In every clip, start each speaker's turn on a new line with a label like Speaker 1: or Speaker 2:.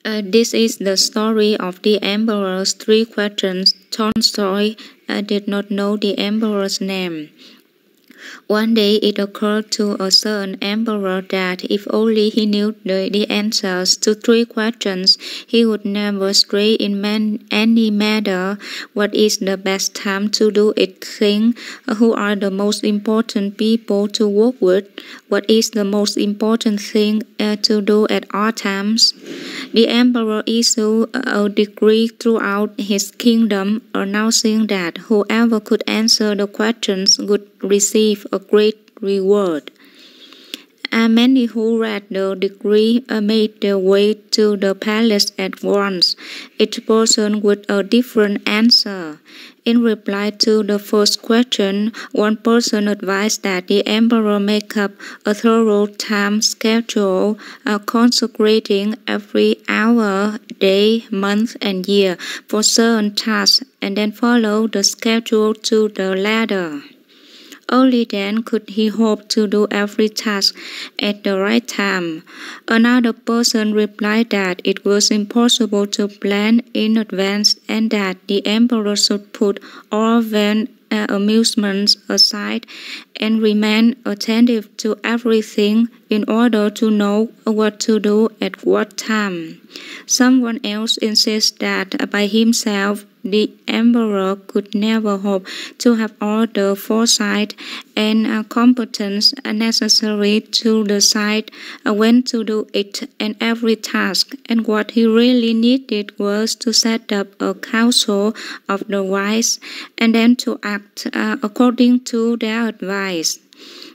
Speaker 1: This is the story of the emperor's three questions. Tolstoy did not know the emperor's name. One day it occurred to a certain emperor that if only he knew the answers to three questions, he would never stray in any matter. What is the best time to do a thing? Who are the most important people to work with? What is the most important thing to do at all times? The emperor issued a decree throughout his kingdom announcing that whoever could answer the questions would receive a great reward. Many who read the decree made their way to the palace at once, each person with a different answer. In reply to the first question, one person advised that the emperor make up a thorough time schedule, consecrating every hour, day, month, and year for certain tasks, and then follow the schedule to the letter. Only then could he hope to do every task at the right time. Another person replied that it was impossible to plan in advance and that the emperor should put all vain amusements aside and remain attentive to everything in order to know what to do at what time. Someone else insists that by himself the emperor could never hope to have all the foresight and competence necessary to decide when to do it and every task, and what he really needed was to set up a council of the wise and then to act according to their advice.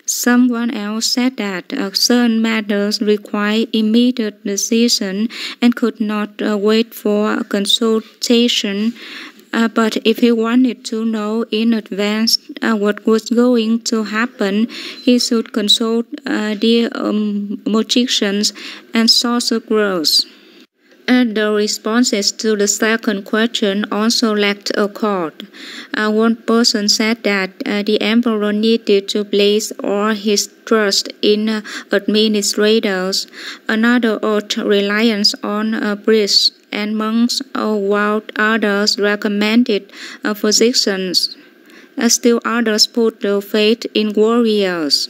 Speaker 1: Someone else said that certain matters require immediate decision and could not wait for a consultation. But if he wanted to know in advance what was going to happen, he should consult the magicians and sorcerers. The responses to the second question also lacked accord. One person said that the emperor needed to place all his trust in administrators. Another urged reliance on priests and monks, while others recommended physicians. Still others put their faith in warriors.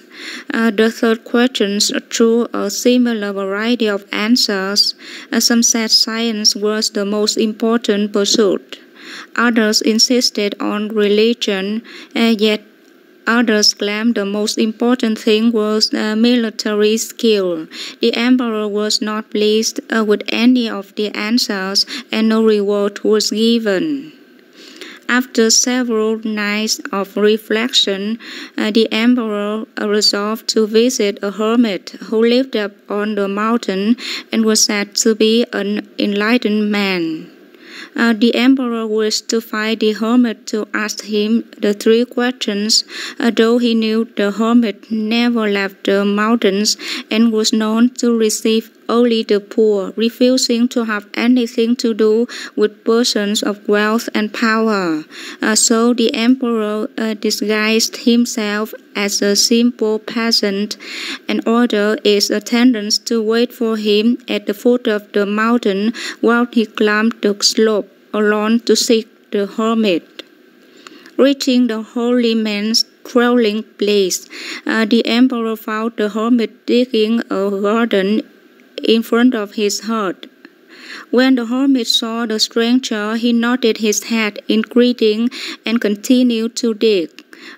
Speaker 1: The third question threw a similar variety of answers. Some said science was the most important pursuit. Others insisted on religion, yet others claimed the most important thing was military skill. The emperor was not pleased with any of the answers, and no reward was given. After several nights of reflection, the emperor resolved to visit a hermit who lived up on the mountain and was said to be an enlightened man. The emperor wished to find the hermit to ask him the three questions, though he knew the hermit never left the mountains and was known to receive only the poor, refusing to have anything to do with persons of wealth and power. So the emperor disguised himself as a simple peasant and ordered his attendants to wait for him at the foot of the mountain while he climbed the slope alone to seek the hermit. Reaching the holy man's dwelling place, the emperor found the hermit digging a garden in front of his hut. When the hermit saw the stranger, he nodded his head in greeting and continued to dig.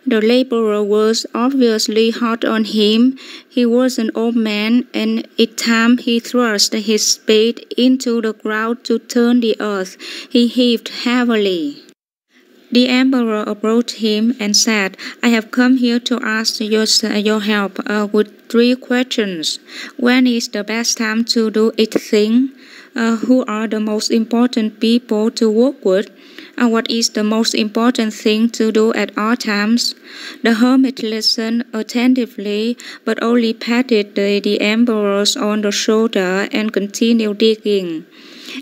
Speaker 1: The laborer was obviously hot on him. He was an old man, and each time he thrust his spade into the ground to turn the earth, he heaved heavily. The emperor approached him and said, "I have come here to ask your help with three questions. When is the best time to do each thing? Who are the most important people to work with? What is the most important thing to do at all times?" The hermit listened attentively, but only patted the emperor on the shoulder and continued digging.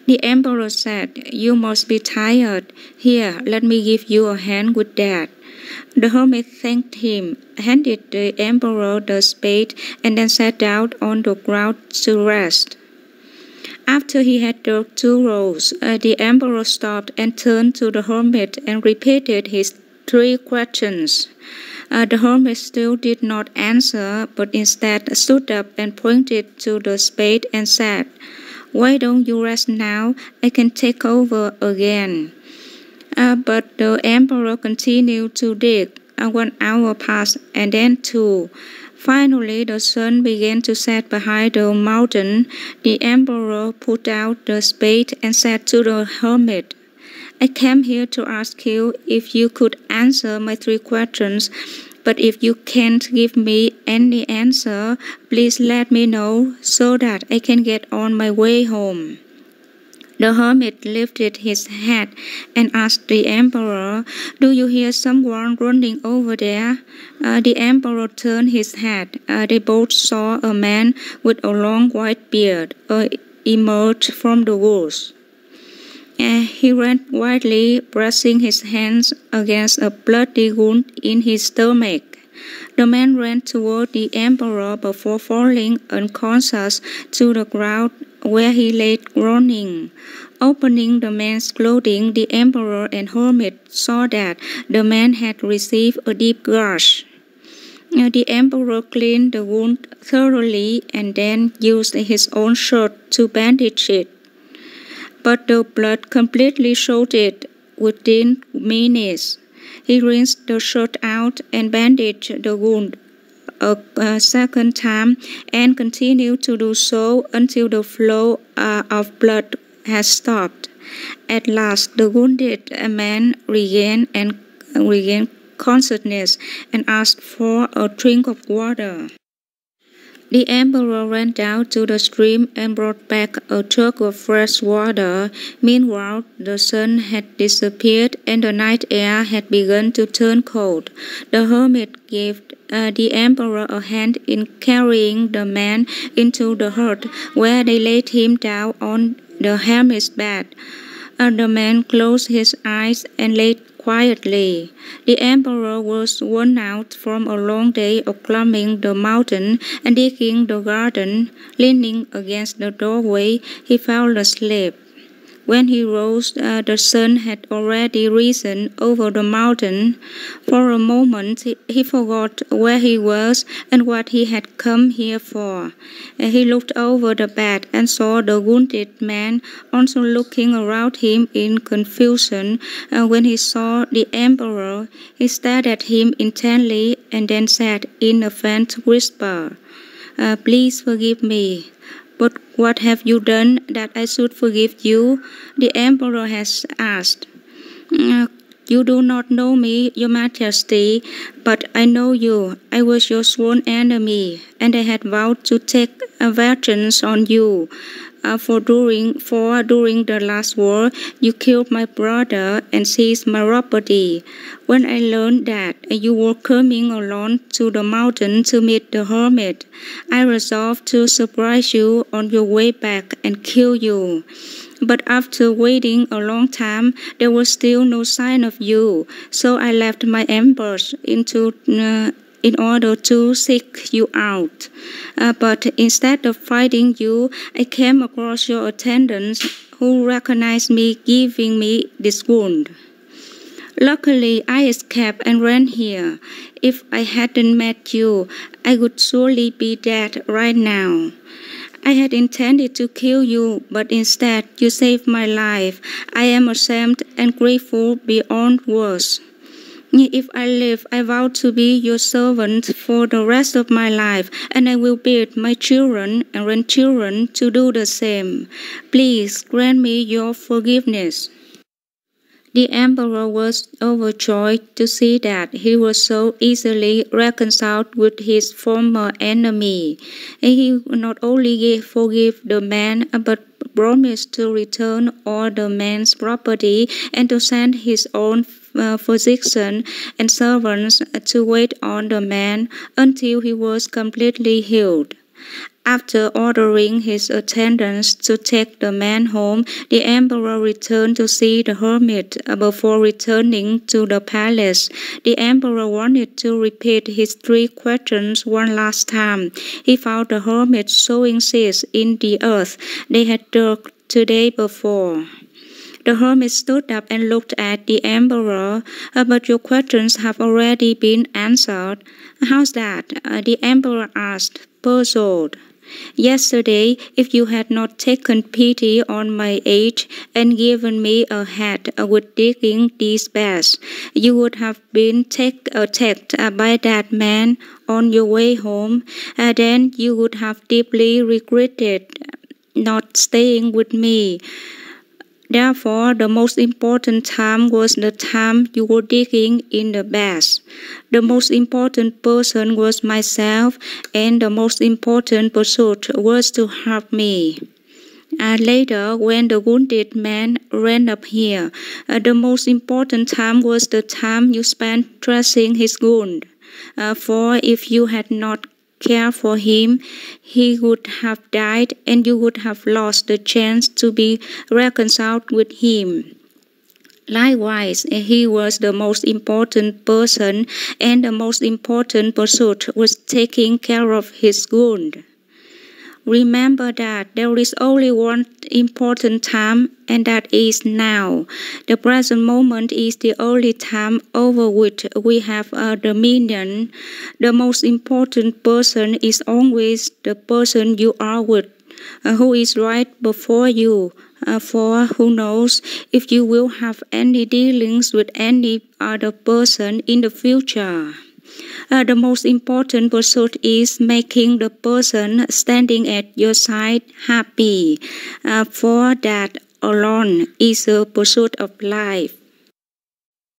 Speaker 1: The emperor said, "You must be tired. Here, let me give you a hand with that." The hermit thanked him, handed the emperor the spade, and then sat down on the ground to rest. After he had dug 2 rows, the emperor stopped and turned to the hermit and repeated his 3 questions. The hermit still did not answer, but instead stood up and pointed to the spade and said, "Why don't you rest now? I can take over again." But the emperor continued to dig. 1 hour passed, and then 2. Finally, the sun began to set behind the mountain. The emperor put out the spade and said to the hermit, "I came here to ask you if you could answer my 3 questions, but if you can't give me any answer, please let me know so that I can get on my way home." The hermit lifted his head and asked the emperor, "Do you hear someone running over there?" The emperor turned his head. They both saw a man with a long white beard emerge from the woods. He ran wildly, pressing his hands against a bloody wound in his stomach. The man ran toward the emperor before falling unconscious to the ground, where he lay groaning. Opening the man's clothing, the emperor and hermit saw that the man had received a deep gash. The emperor cleaned the wound thoroughly and then used his own shirt to bandage it. But the blood completely showed within minutes. He rinsed the shirt out and bandaged the wound a second time and continued to do so until the flow of blood had stopped. At last, the wounded man regained consciousness and asked for a drink of water. The emperor ran down to the stream and brought back a jug of fresh water. Meanwhile, the sun had disappeared and the night air had begun to turn cold. The hermit gave the emperor a hand in carrying the man into the hut, where they laid him down on the hermit's bed. The man closed his eyes and lay quietly. The emperor was worn out from a long day of climbing the mountain and digging the garden. Leaning against the doorway, he fell asleep. When he rose, the sun had already risen over the mountain. For a moment, he forgot where he was and what he had come here for. He looked over the bed and saw the wounded man also looking around him in confusion. When he saw the emperor, he stared at him intently and then said in a faint whisper, "Please forgive me." "But what have you done that I should forgive you?" the emperor has asked. "You do not know me, your majesty, but I know you. I was your sworn enemy, and I had vowed to take vengeance on you. For during the last war, you killed my brother and seized my property. When I learned that you were coming alone to the mountain to meet the hermit, I resolved to surprise you on your way back and kill you. But after waiting a long time, there was still no sign of you, so I left my ambush in order to seek you out. But instead of fighting you, I came across your attendants who recognized me, giving me this wound. Luckily, I escaped and ran here. If I hadn't met you, I would surely be dead right now. I had intended to kill you, but instead you saved my life. I am ashamed and grateful beyond words. If I live, I vow to be your servant for the rest of my life, and I will bid my children and grandchildren to do the same. Please grant me your forgiveness." The emperor was overjoyed to see that he was so easily reconciled with his former enemy. He not only forgave the man, but promised to return all the man's property and to send his own physician and servants to wait on the man until he was completely healed. After ordering his attendants to take the man home, the emperor returned to see the hermit. Before returning to the palace, the emperor wanted to repeat his 3 questions one last time. He found the hermit sowing seeds in the earth they had dug the day before. The hermit stood up and looked at the emperor. But your questions have already been answered. How's that? The emperor asked, puzzled. Yesterday, if you had not taken pity on my age and given me a hat with digging these beds, you would have been attacked by that man on your way home. Then you would have deeply regretted not staying with me. Therefore, the most important time was the time you were digging in the beds. The most important person was myself, and the most important pursuit was to help me. Later, when the wounded man ran up here, the most important time was the time you spent dressing his wound. For if you had not cared for him, he would have died, and you would have lost the chance to be reconciled with him. Likewise, he was the most important person, and the most important pursuit was taking care of his wound. Remember that there is only one important time, and that is now. The present moment is the only time over which we have a dominion. The most important person is always the person you are with, who is right before you. For who knows if you will have any dealings with any other person in the future. The most important pursuit is making the person standing at your side happy, for that alone is the pursuit of life.